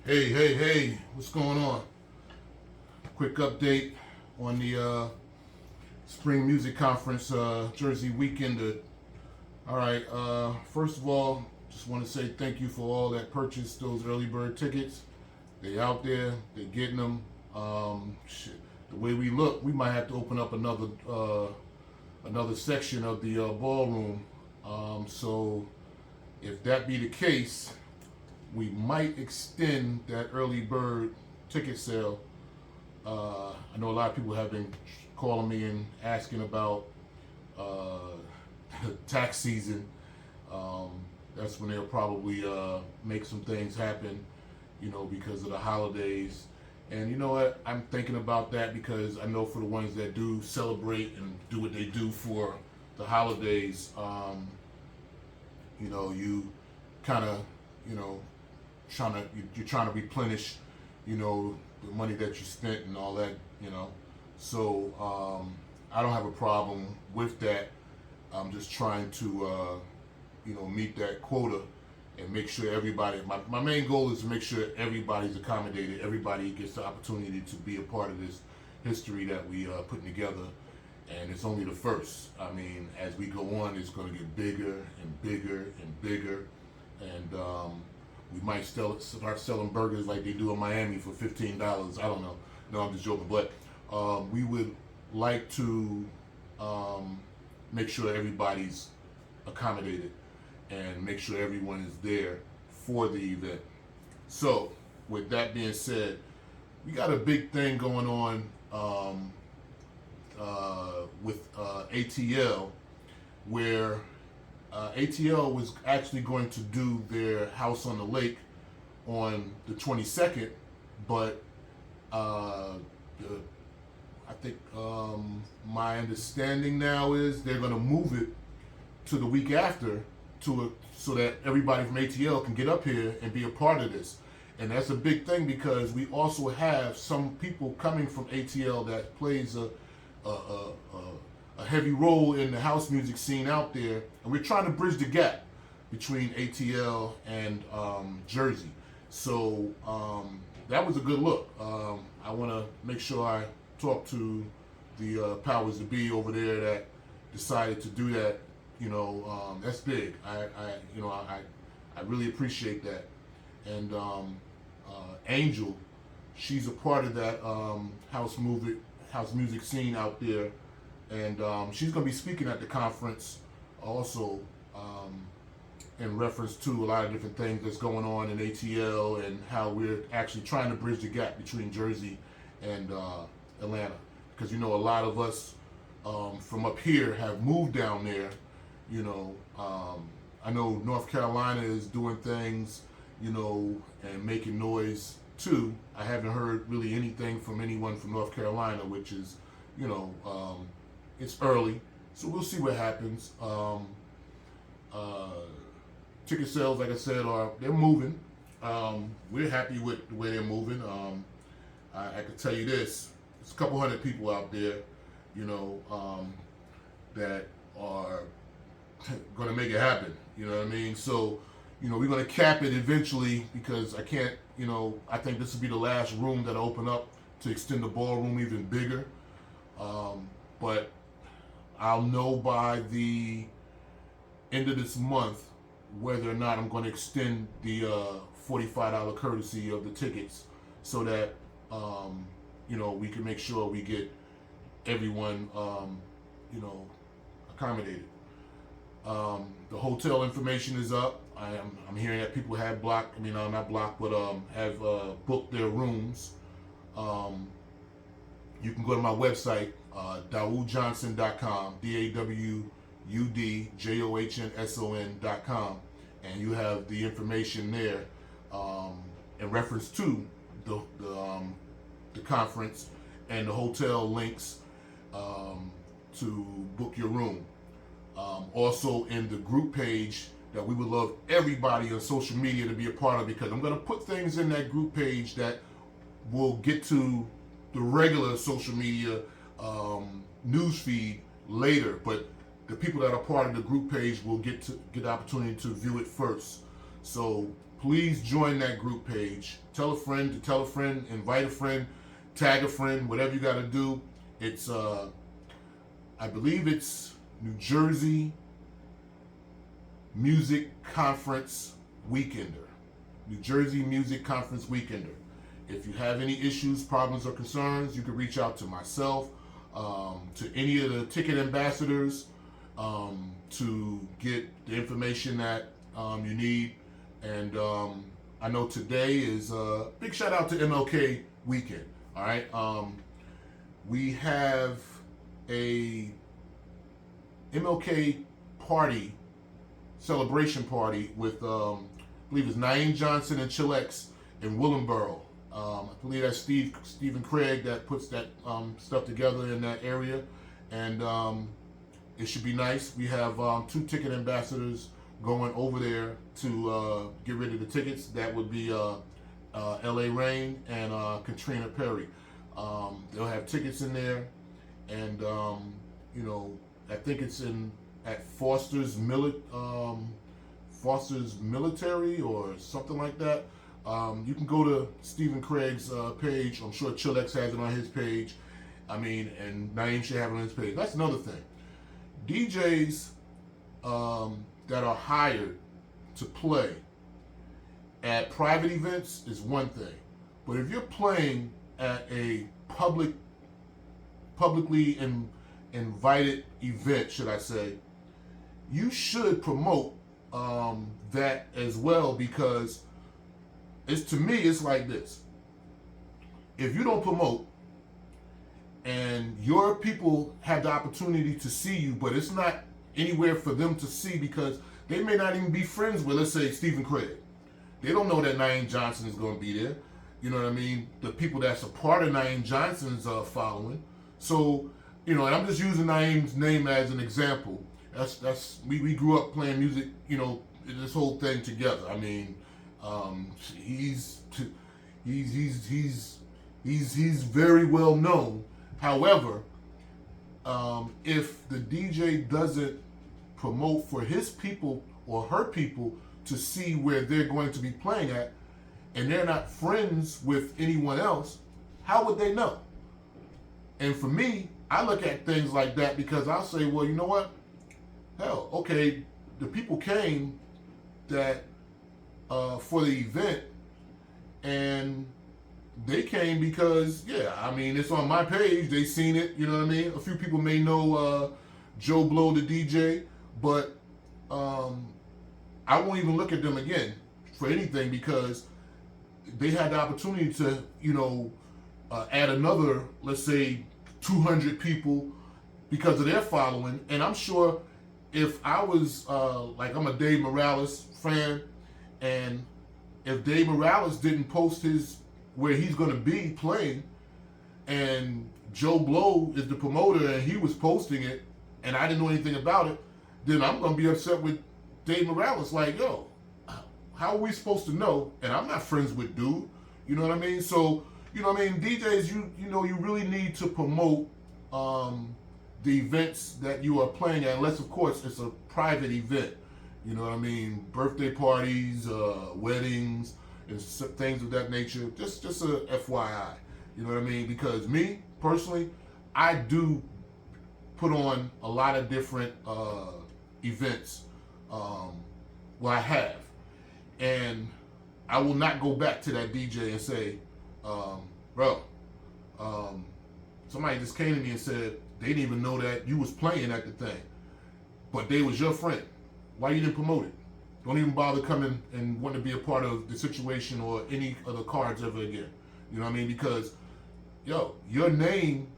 Hey, what's going on? Quick update on the Spring Music Conference Jersey weekend. All right, first of all, just want to say thank you for all that purchased those early bird tickets. They out there, they getting them. The way we look, we might have to open up another section of the ballroom. So if that be the case, we might extend that early bird ticket sale. I know a lot of people have been calling me and asking about tax season. That's when they'll probably make some things happen, because of the holidays. And you know what? I'm thinking about that because I know for the ones that do celebrate and do what they do for the holidays, you kind of, you're trying to replenish, the money that you spent and all that. So I don't have a problem with that. I'm just trying to, meet that quota and make sure everybody. My main goal is to make sure everybody's accommodated. Everybody gets the opportunity to be a part of this history that we putting together. And it's only the first. I mean, as we go on, it's going to get bigger and bigger and bigger. And we might start selling burgers like they do in Miami for $15. I don't know. No, I'm just joking. But we would like to make sure everybody's accommodated and make sure everyone is there for the event. So, with that being said, we got a big thing going on with ATL, where ATL was actually going to do their House on the Lake on the 22nd, but I think my understanding now is they're going to move it to the week after so that everybody from ATL can get up here and be a part of this. And that's a big thing because we also have some people coming from ATL that plays a heavy role in the house music scene out there, and we're trying to bridge the gap between ATL and Jersey. So that was a good look. I want to make sure I talk to the powers that be over there that decided to do that. That's big. I really appreciate that. And Angel, she's a part of that house music scene out there, and she's going to be speaking at the conference also in reference to a lot of different things that's going on in ATL and how we're actually trying to bridge the gap between Jersey and Atlanta, because a lot of us from up here have moved down there. I know North Carolina is doing things, and making noise too. I haven't heard really anything from anyone from North Carolina, which is, it's early, so we'll see what happens. Ticket sales, like I said, they're moving. We're happy with the way they're moving. I can tell you this: there's a couple hundred people out there, that are going to make it happen. You know what I mean? So, we're going to cap it eventually because I can't. I think this will be the last room that I open up to extend the ballroom even bigger. But I'll know by the end of this month whether or not I'm going to extend the $45 courtesy of the tickets so that we can make sure we get everyone accommodated. The hotel information is up. I'm hearing that people have not blocked, but have booked their rooms. You can go to my website, DawudJohnson.com, DAWUDJOHNSON.com, and you have the information there in reference to the conference and the hotel links to book your room. Also in the group page that we would love everybody on social media to be a part of, because I'm going to put things in that group page that will get to the regular social media news feed later, but the people that are part of the group page will get the opportunity to view it first. So please join that group page. Tell a friend to tell a friend, invite a friend, tag a friend, whatever you got to do. It's, I believe it's New Jersey Music Conference Weekender. New Jersey Music Conference Weekender. If you have any issues, problems, or concerns, you can reach out to myself, to any of the ticket ambassadors, to get the information that you need. And I know today is a big shout out to MLK weekend. All right. We have a MLK party, celebration party with, I believe it's Naeem Johnson and Chilex in Willingboro. I believe that's Stephen Craig that puts that stuff together in that area. And it should be nice. We have 2 ticket ambassadors going over there to get rid of the tickets. That would be L.A. Reign and Katrina Perry. They'll have tickets in there, and you know, I think it's at Foster's Military or something like that. You can go to Stephen Craig's page. I'm sure Chilex has it on his page. I mean, and Naeem should have it on his page. That's another thing. DJs that are hired to play at private events is one thing, but if you're playing at a publicly invited event, should I say, you should promote that as well, because to me it's like this: if you don't promote and your people have the opportunity to see you, but it's not anywhere for them to see because they may not even be friends with, let's say, Stephen Craig. They don't know that Naeem Johnson is going to be there. You know what I mean? The people that's a part of Naeem Johnson's following. So, you know, and I'm just using Naeem's name as an example. We grew up playing music, you know, this whole thing together. I mean, he's very well known. However, if the DJ doesn't promote for his people or her people to see where they're going to be playing at, and they're not friends with anyone else, how would they know? And for me, I look at things like that because I'll say, well, you know what? Hell, okay, the people came that for the event, and they came because, yeah, I mean, it's on my page. They seen it, you know what I mean? A few people may know Joe Blow, the DJ, but I won't even look at them again for anything because they had the opportunity to, you know, add another, let's say, 200 people because of their following. And I'm sure if I was, like, I'm a Dave Morales fan, and if Dave Morales didn't post where he's going to be playing, and Joe Blow is the promoter and he was posting it, and I didn't know anything about it, then I'm going to be upset with Dave Morales. Like, yo, how are we supposed to know? And I'm not friends with dude. You know what I mean? So, you know what I mean? DJs, you know, you really need to promote the events that you are playing at, unless, of course, it's a private event. You know what I mean? Birthday parties, weddings, and things of that nature. Just a FYI. You know what I mean? Because me, personally, I do put on a lot of different events. Well, I have. And I will not go back to that DJ and say, bro, somebody just came to me and said they didn't even know that you was playing at the thing, but they was your friend. Why you didn't promote it? Don't even bother coming and want to be a part of the situation or any of the cards ever again. You know what I mean? Because, yo, your name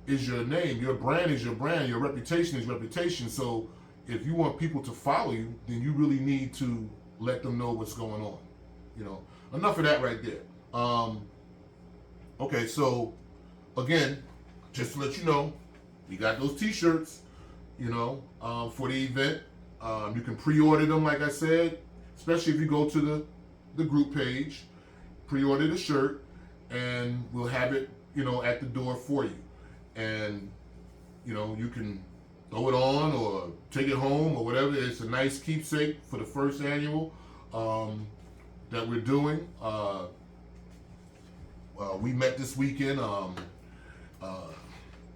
is your name. Your brand is your brand. Your reputation is reputation. So if you want people to follow you, then you really need to let them know what's going on. You know, enough of that right there. Okay, so again, just to let you know, we got those T-shirts, you know, for the event. You can pre-order them, like I said, especially if you go to the group page, pre-order the shirt, and we'll have it, you know, at the door for you. And, you know, you can throw it on or take it home or whatever. It's a nice keepsake for the first annual. that we're doing. We met this weekend.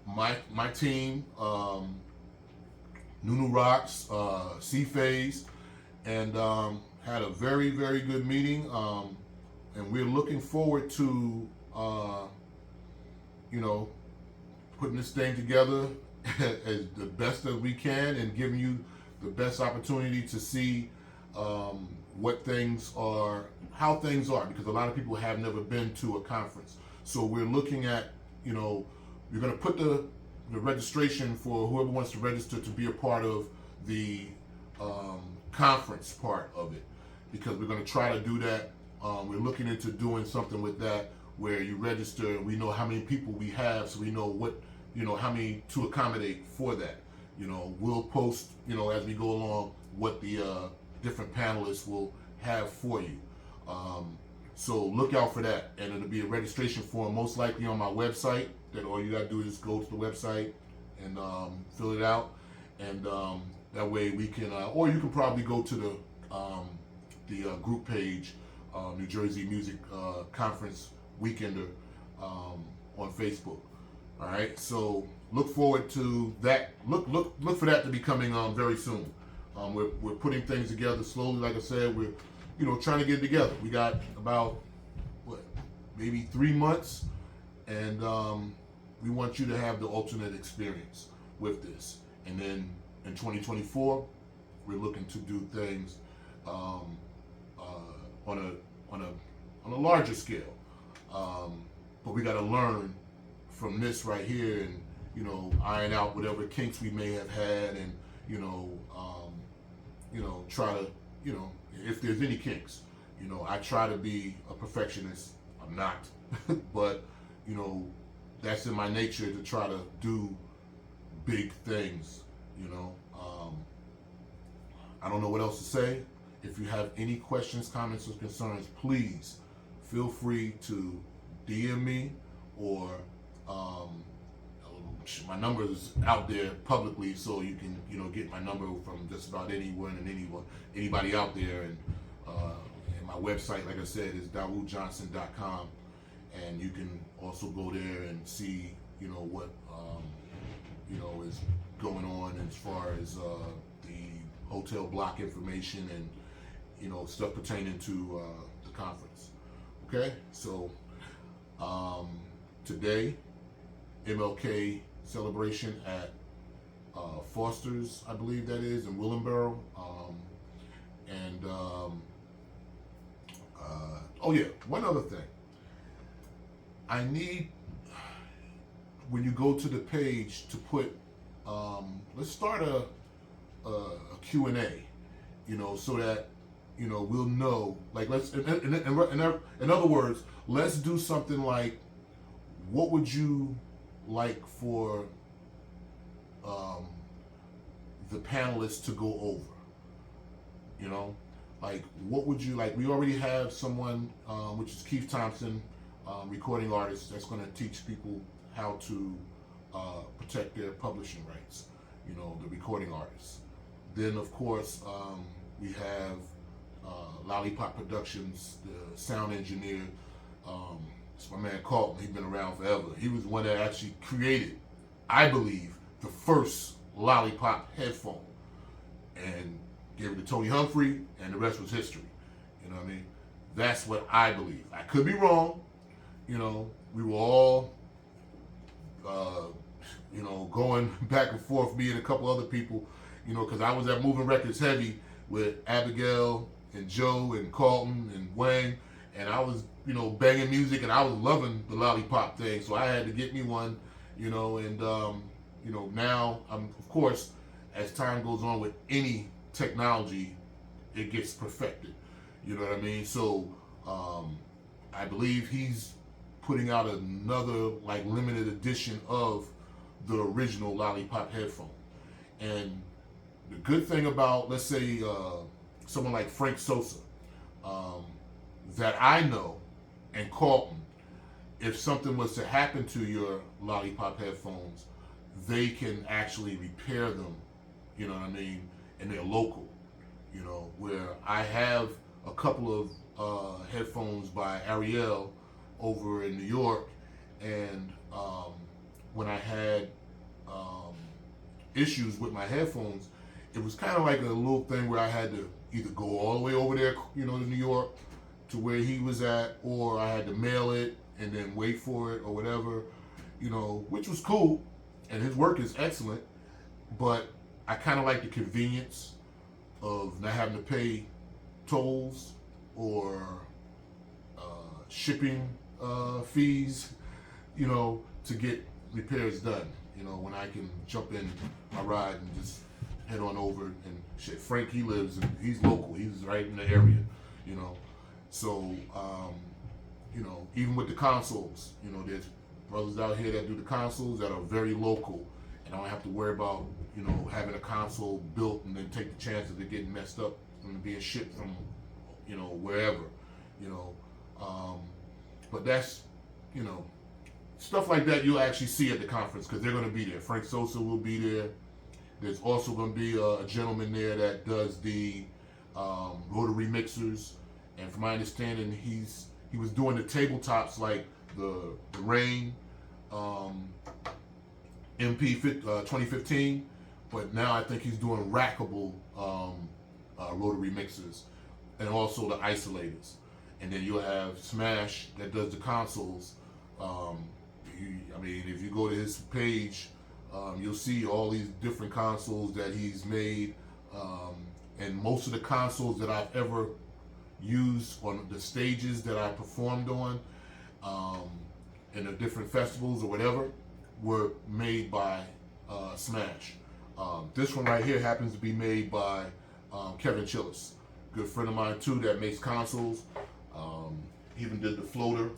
My team, Nunu Rocks, C-Phase, and had a very, very good meeting. And we're looking forward to, putting this thing together as the best that we can and giving you the best opportunity to see what things are, how things are, because a lot of people have never been to a conference. So we're looking at, you're going to put the registration for whoever wants to register to be a part of the conference part of it, because we're going to try to do that. We're looking into doing something with that where you register and we know how many people we have, so we know what, how many to accommodate for that. We'll post, as we go along, what the different panelists will have for you. So look out for that, and it'll be a registration form most likely on my website, that all you gotta do is go to the website and fill it out, and that way we can, or you can probably go to the group page, New Jersey Music Conference Weekender on Facebook. All right, so look forward to that. Look for that to be coming very soon. We're putting things together slowly. Like I said, we're trying to get it together. We got about maybe 3 months, and we want you to have the ultimate experience with this. And then in 2024, we're looking to do things on a larger scale. But we got to learn from this right here, and iron out whatever kinks we may have had, and try to if there's any kinks. I try to be a perfectionist. I'm not, but that's in my nature to try to do big things. I don't know what else to say. If you have any questions, comments, or concerns, please feel free to DM me, or my number is out there publicly, so you can get my number from just about anyone and anybody out there. And my website, like I said, is dawoodjohnson.com, and you can also go there and see what is going on as far as the hotel block information and stuff pertaining to the conference. Okay, so today, MLK celebration at Foster's, I believe that is, in Willingboro. Oh yeah, one other thing. I need, when you go to the page, to put, let's start a Q&A, so that, we'll know, like, let's, in other words, let's do something like, what would you like for the panelists to go over? Like, what would you like? We already have someone, which is Keith Thompson, recording artist, that's going to teach people how to protect their publishing rights, the recording artists. Then, of course, we have Lollipop Productions, the sound engineer. It's my man Carlton. He's been around forever. He was the one that actually created, I believe, the first Lollipop headphone, and gave it to Tony Humphrey, and the rest was history. You know what I mean? That's what I believe. I could be wrong. We were all, going back and forth, me and a couple other people, because I was at Moving Records Heavy with Abigail and Joe and Carlton and Wang, and I was, banging music, and I was loving the Lollipop thing, so I had to get me one, and now of course, as time goes on with any technology, it gets perfected. You know what I mean? So I believe he's putting out another limited edition of the original Lollipop headphone. And the good thing about, let's say, someone like Frank Sosa, that I know, and Carlton, if something was to happen to your Lollipop headphones, they can actually repair them, you know what I mean, and they're local, where I have a couple of headphones by Ariel over in New York, and when I had issues with my headphones, it was kind of like a little thing where I had to either go all the way over there, to New York, to where he was at, or I had to mail it and then wait for it or whatever, which was cool, and his work is excellent, but I kind of like the convenience of not having to pay tolls or shipping fees, to get repairs done. When I can jump in my ride and just head on over and shit. Frank, he's local. He's right in the area, So, even with the consoles, there's brothers out here that do the consoles that are very local, and I don't have to worry about, having a console built and then take the chances of getting messed up and being shipped from, wherever, but that's, stuff like that you'll actually see at the conference because they're going to be there. Frank Sosa will be there. There's also going to be a gentleman there that does the rotary mixers, and from my understanding, he was doing the tabletops like the Rain MP 2015, but now I think he's doing rackable rotary mixers and also the isolators. And then you'll have Smash that does the consoles. If you go to his page, you'll see all these different consoles that he's made, and most of the consoles that I've ever used on the stages that I performed on, in the different festivals or whatever, were made by Smash. This one right here happens to be made by Kevin Chillis, good friend of mine too, that makes consoles. He even did the floater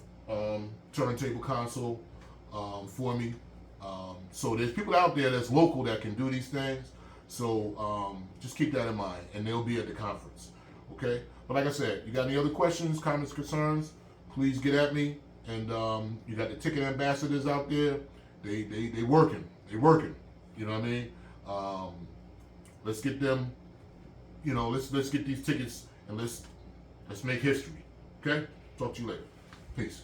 turntable console for me. So there's people out there that's local that can do these things. So just keep that in mind, and they'll be at the conference. Okay? But like I said, you got any other questions, comments, concerns, please get at me. And you got the ticket ambassadors out there. They working. They working. You know what I mean? Let's get them. Let's get these tickets and let's make history. Okay? Talk to you later. Peace.